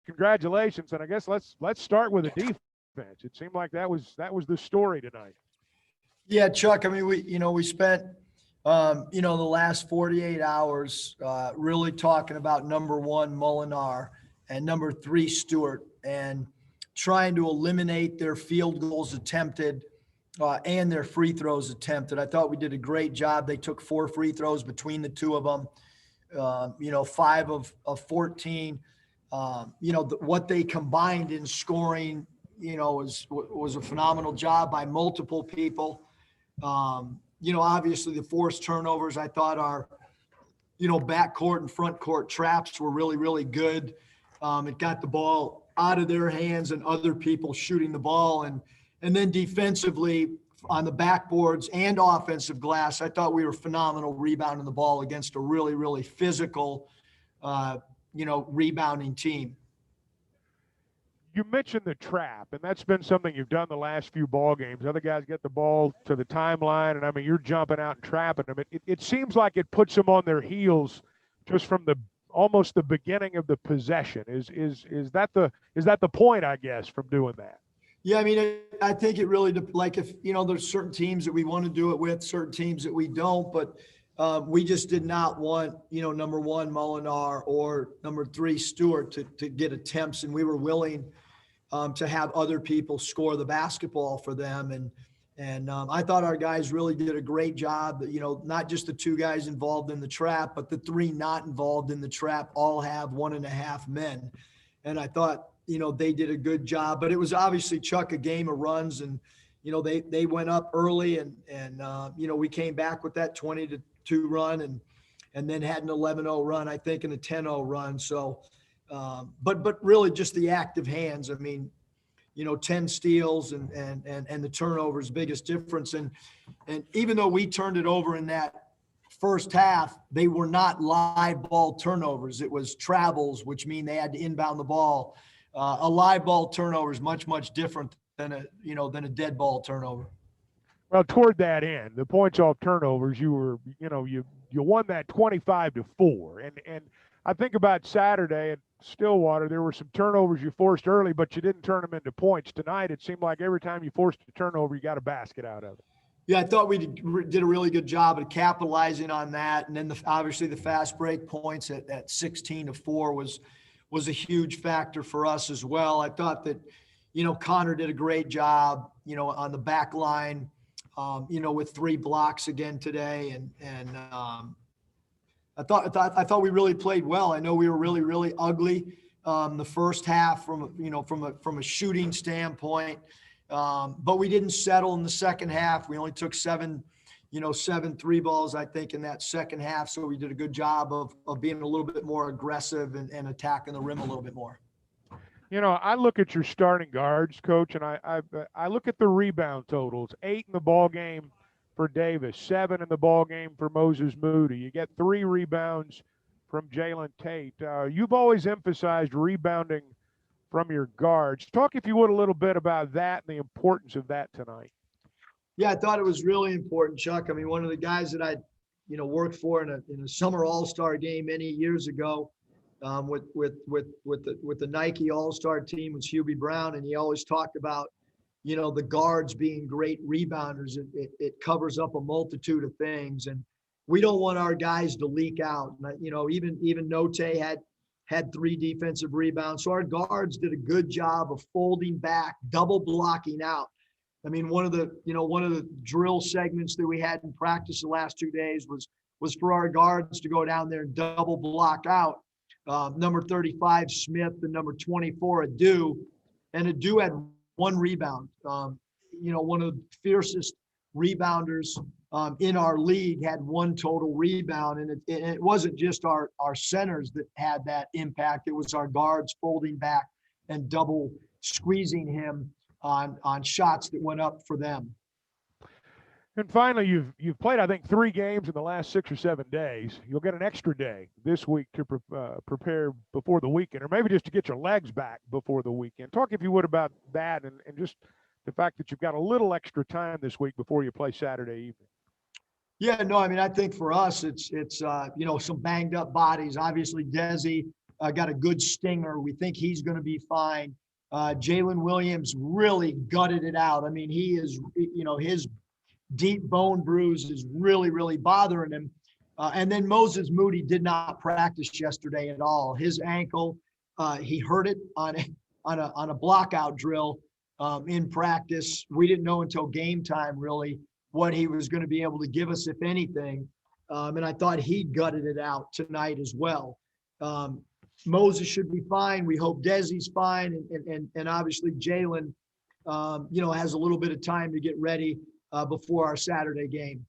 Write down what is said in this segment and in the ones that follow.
congratulations. And I guess let's start with the defense. It seemed like that was the story tonight. Yeah, Chuck. I mean, we spent, the last 48 hours really talking about number one, Molinar, and number three, Stewart, and trying to eliminate their field goals attempted and their free throws attempted. I thought we did a great job. They took 4 free throws between the two of them, 5 of 14. What they combined in scoring, was a phenomenal job by multiple people. Obviously the forced turnovers, I thought our, backcourt and front court traps were really, really good. It got the ball out of their hands and other people shooting the ball. And then defensively on the backboards and offensive glass, I thought we were phenomenal rebounding the ball against a really, really physical, rebounding team. You mentioned the trap, and that's been something you've done the last few ball games. Other guys get the ball to the timeline, and I mean, you're jumping out and trapping them. It seems like it puts them on their heels just from almost the beginning of the possession. Is that the point, I guess, from doing that? Yeah, I mean, I think it really, like, if, there's certain teams that we want to do it with, certain teams that we don't, but we just did not want, number one, Molinar, or number 3, Stewart, to get attempts, and we were willing to have other people score the basketball for them. And I thought our guys really did a great job. Not just the 2 guys involved in the trap, but the 3 not involved in the trap all have 1.5 men. And I thought, they did a good job. But it was obviously, Chuck, a game of runs, and they went up early, and we came back with that 20-2 run, and then had an 11-0 run, I think, and a 10-0 run. So, but really just the active hands. I mean, 10 steals and the turnovers, biggest difference. And even though we turned it over in that first half, they were not live ball turnovers. It was travels, which mean they had to inbound the ball. A live ball turnover is much, much different than a dead ball turnover. Well, toward that end, the points off turnovers, you won that 25-4, and I think about Saturday at Stillwater, there were some turnovers you forced early, but you didn't turn them into points. Tonight, it seemed like every time you forced a turnover, you got a basket out of it. Yeah, I thought we did a really good job of capitalizing on that, and then obviously the fast break points at 16-4 was a huge factor for us as well. I thought that, Connor did a great job, on the back line, with 3 blocks again today. And I thought we really played well. I know we were really, really ugly the first half from a shooting standpoint. But we didn't settle in the second half. We only took 7 3 balls, I think, in that second half. So we did a good job of being a little bit more aggressive and attacking the rim a little bit more. I look at your starting guards, Coach, and I look at the rebound totals: 8 in the ball game for Davis, 7 in the ball game for Moses Moody. You get 3 rebounds from Jalen Tate. You've always emphasized rebounding from your guards. Talk, if you would, a little bit about that and the importance of that tonight. Yeah, I thought it was really important, Chuck. I mean, one of the guys that I, worked for in a summer All-Star game many years ago with the Nike All-Star team was Hubie Brown, and he always talked about, the guards being great rebounders. It covers up a multitude of things, and we don't want our guys to leak out. Even Note had 3 defensive rebounds, so our guards did a good job of folding back, double blocking out. I mean, one of the drill segments that we had in practice the last 2 days was for our guards to go down there and double block out number 35 Smith and number 24 Adu, and Adu had 1 rebound. One of the fiercest rebounders in our league had 1 total rebound, and it wasn't just our centers that had that impact. It was our guards folding back and double squeezing him on shots that went up for them. And finally, you've played, I think, 3 games in the last 6 or 7 days. You'll get an extra day this week to prepare before the weekend, or maybe just to get your legs back before the weekend. Talk, if you would, about that and just the fact that you've got a little extra time this week before you play Saturday evening. Yeah, no, I mean, I think for us, it's some banged up bodies. Obviously, Desi got a good stinger. We think he's going to be fine. Jalen Williams really gutted it out. I mean, he is, his deep bone bruise is really, really bothering him. And then Moses Moody did not practice yesterday at all. His ankle, he hurt it on a blockout drill in practice. We didn't know until game time really what he was going to be able to give us, if anything. And I thought he gutted it out tonight as well. Moses should be fine. We hope Desi's fine, and obviously Jalen, has a little bit of time to get ready before our Saturday game.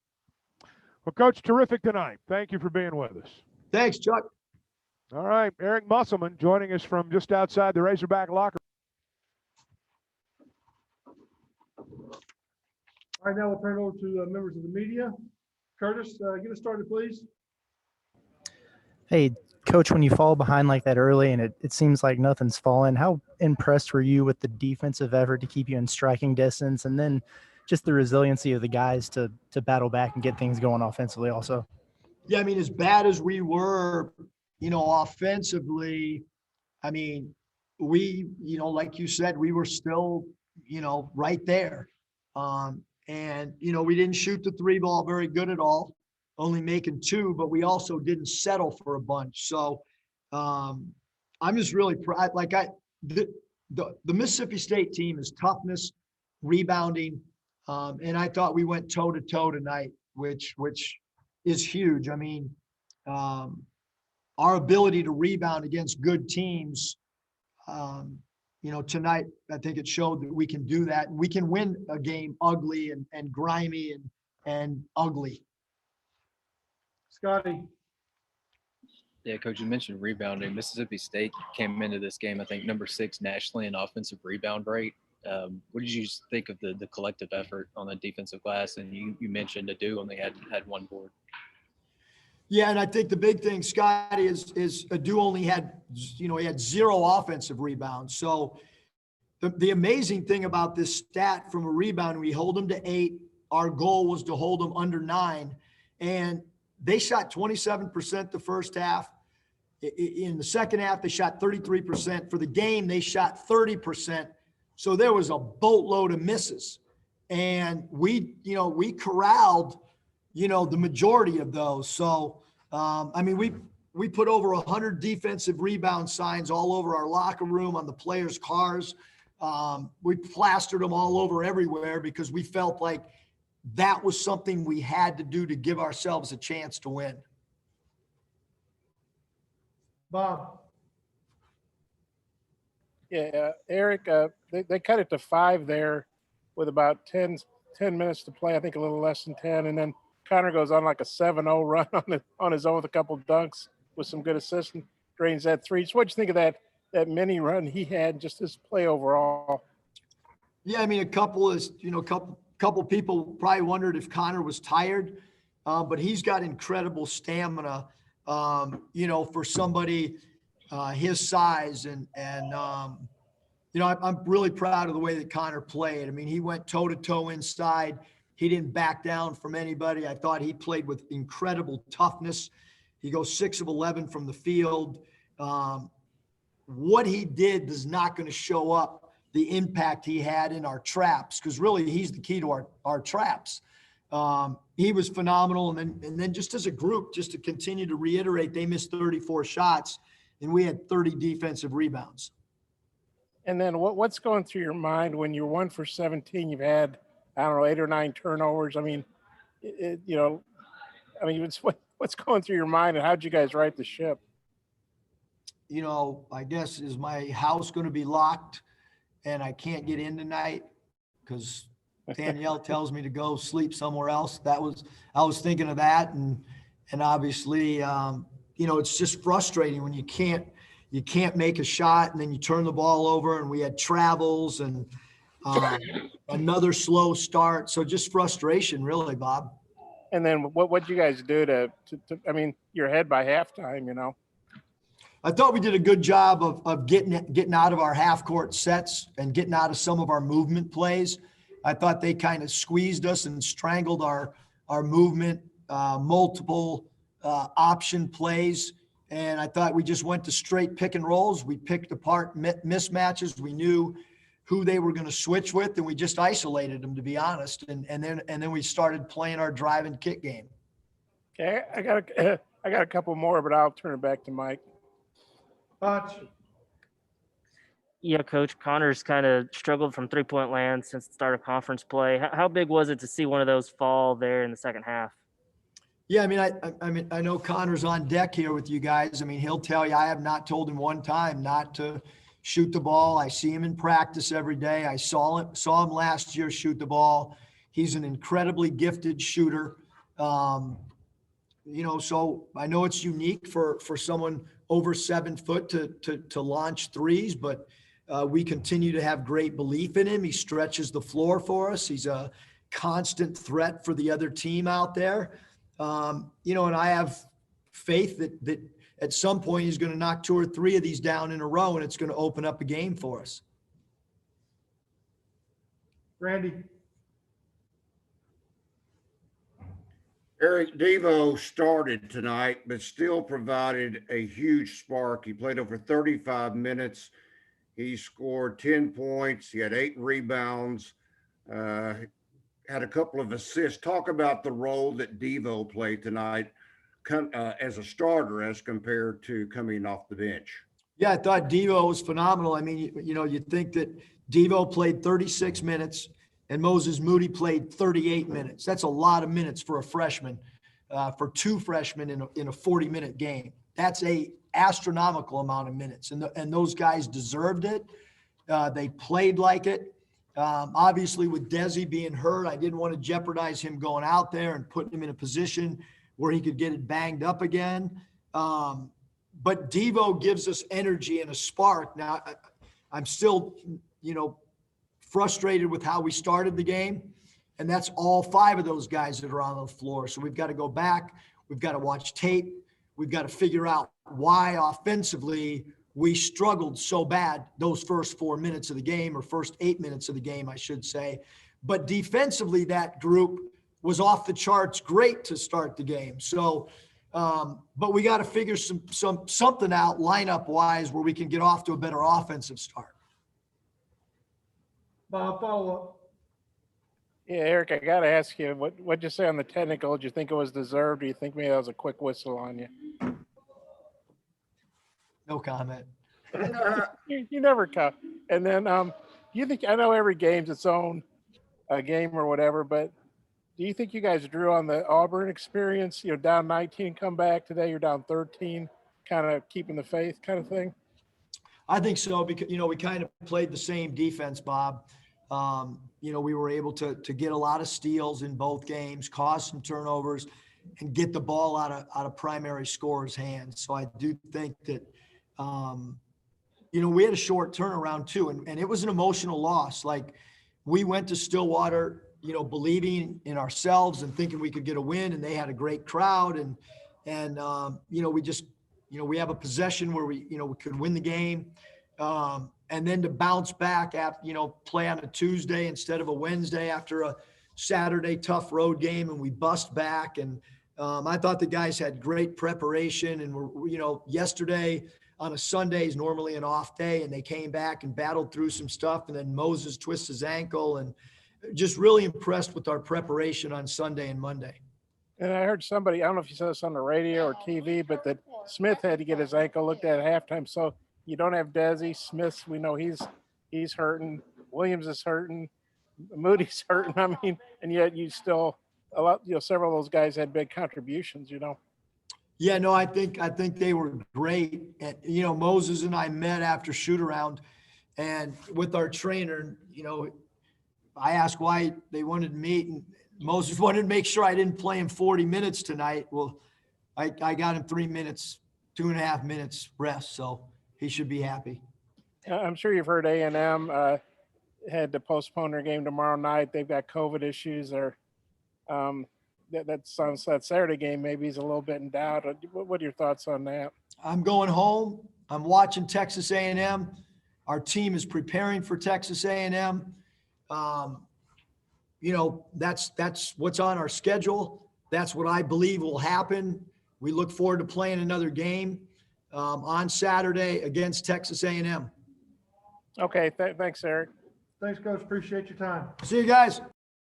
Well, Coach, terrific tonight. Thank you for being with us. Thanks, Chuck. All right, Eric Musselman joining us from just outside the Razorback locker. All right, now we'll turn it over to members of the media. Curtis, get us started, please. Hey, Coach, when you fall behind like that early and it seems like nothing's falling, how impressed were you with the defensive effort to keep you in striking distance, and then just the resiliency of the guys to battle back and get things going offensively also? Yeah, I mean, as bad as we were, offensively, I mean, we, like you said, we were still, right there. And, we didn't shoot the three ball very good at all, only making two, but we also didn't settle for a bunch. So I'm just really proud. Like the Mississippi State team is toughness, rebounding. And I thought we went toe to toe tonight, which is huge. I mean, our ability to rebound against good teams, tonight, I think it showed that we can do that. And we can win a game ugly and grimy and ugly. Scotty. Yeah, Coach, you mentioned rebounding. Mississippi State came into this game, I think, number 6 nationally in offensive rebound rate. What did you think of the collective effort on the defensive glass? And you mentioned Adu only had one board. Yeah, and I think the big thing, Scotty, is Adu only had, he had 0 offensive rebounds. So the amazing thing about this stat from a rebound, we hold them to 8. Our goal was to hold them under 9. And they shot 27% the first half. In the second half, they shot 33%. For the game, they shot 30%. So there was a boatload of misses. And we corralled, the majority of those. So, we put over 100 defensive rebound signs all over our locker room, on the players' cars. We plastered them all over everywhere because we felt like that was something we had to do to give ourselves a chance to win. Bob. Yeah, Eric, they cut it to 5 there with about 10 minutes to play, I think a little less than 10. And then Connor goes on like a 7-0 run on his own with a couple of dunks with some good assists and drains that 3. So what'd you think of that mini run he had, just his play overall? Yeah, I mean, a couple people probably wondered if Connor was tired, but he's got incredible stamina, for somebody his size. And I'm really proud of the way that Connor played. I mean, he went toe-to-toe inside. He didn't back down from anybody. I thought he played with incredible toughness. He goes 6 of 11 from the field. What he did is not going to show up the impact he had in our traps, because really he's the key to our traps. He was phenomenal. And then just as a group, just to continue to reiterate, they missed 34 shots and we had 30 defensive rebounds. And then what's going through your mind when you're 1 for 17, you've had, 8 or 9 turnovers? I mean, what's going through your mind, and how'd you guys right the ship? I guess, is my house going to be locked and I can't get in tonight because Danielle tells me to go sleep somewhere else? I was thinking of that. And obviously, it's just frustrating when you can't make a shot and then you turn the ball over, and we had travels and another slow start. So just frustration, really, Bob. And then what'd you guys do to you're ahead by halftime, I thought we did a good job of getting out of our half court sets and getting out of some of our movement plays. I thought they kind of squeezed us and strangled our movement, multiple option plays. And I thought we just went to straight pick and rolls. We picked apart mismatches. We knew who they were going to switch with, and we just isolated them, to be honest. And then we started playing our drive and kick game. Okay, I got a couple more, but I'll turn it back to Mike. Yeah, Coach, Connor's kind of struggled from 3-point land since the start of conference play. How big was it to see one of those fall there in the second half? Yeah, I mean, I know Connor's on deck here with you guys. I mean, he'll tell you I have not told him one time not to shoot the ball. I see him in practice every day. I saw him last year shoot the ball. He's an incredibly gifted shooter. You know, so I know it's unique for someone over 7 foot to launch threes, but we continue to have great belief in him. He stretches the floor for us. He's a constant threat for the other team out there. You know, and I have faith that at some point he's going to knock 2 or 3 of these down in a row, and it's going to open up a game for us. Randy. Eric Devo started tonight, but still provided a huge spark. He played over 35 minutes. He scored 10 points. He had 8 rebounds, had a couple of assists. Talk about the role that Devo played tonight as a starter as compared to coming off the bench. Yeah, I thought Devo was phenomenal. I mean, you know, you'd think that Devo played 36 minutes and Moses Moody played 38 minutes. That's a lot of minutes for a freshman, for 2 freshmen in a 40-minute game. That's a astronomical amount of minutes, and those guys deserved it. They played like it. Obviously, with Desi being hurt, I didn't want to jeopardize him going out there and putting him in a position where he could get it banged up again. But Devo gives us energy and a spark. Now, I'm still, you know, frustrated with how we started the game, and that's all 5 of those guys that are on the floor. So we've got to go back. We've got to watch tape. We've got to figure out why offensively we struggled so bad those first 4 minutes of the game, or first 8 minutes of the game, I should say. But defensively, that group was off the charts great to start the game. So, but we got to figure something out lineup wise where we can get off to a better offensive start. Bob, follow up. Yeah, Eric, I got to ask you, what'd you say on the technical? Did you think it was deserved? Or do you think maybe that was a quick whistle on you? No comment. You never come. And then, you think, I know every game's its own game or whatever, but do you think you guys drew on the Auburn experience? You know, down 19, come back today, you're down 13, kind of keeping the faith kind of thing? I think so, because, you know, we kind of played the same defense, Bob. You know, we were able to get a lot of steals in both games, cause some turnovers, and get the ball out of primary scorers' hands. So I do think that, you know, we had a short turnaround too, and it was an emotional loss. Like, we went to Stillwater, you know, believing in ourselves and thinking we could get a win, and they had a great crowd, and you know, we just, you know, we have a possession where we could win the game. And then to bounce back after, you know, play on a Tuesday instead of a Wednesday after a Saturday tough road game, and we bust back. And I thought the guys had great preparation, and we're, you know, yesterday on a Sunday is normally an off day, and they came back and battled through some stuff. And then Moses twists his ankle, and just really impressed with our preparation on Sunday and Monday. And I heard somebody, I don't know if you said this on the radio or TV, but that Smith had to get his ankle looked at halftime. So you don't have Desi. Smith, we know he's hurting. Williams is hurting. Moody's hurting. I mean, and yet you still, a lot, you know, several of those guys had big contributions, you know. Yeah, no, I think they were great. And, you know, Moses and I met after shoot around, and with our trainer, you know, I asked why they wanted to meet, and Moses wanted to make sure I didn't play him 40 minutes tonight. Well, I got him 3 minutes, 2.5 minutes rest, so he should be happy. I'm sure you've heard A&M had to postpone their game tomorrow night. They've got COVID issues. Or that Saturday game maybe is a little bit in doubt. What are your thoughts on that? I'm going home. I'm watching Texas A&M. Our team is preparing for Texas A&M. You know, that's what's on our schedule. That's what I believe will happen. We look forward to playing another game. on Saturday against Texas A&M. Okay, thanks, Eric. Thanks, Coach. Appreciate your time. See you guys.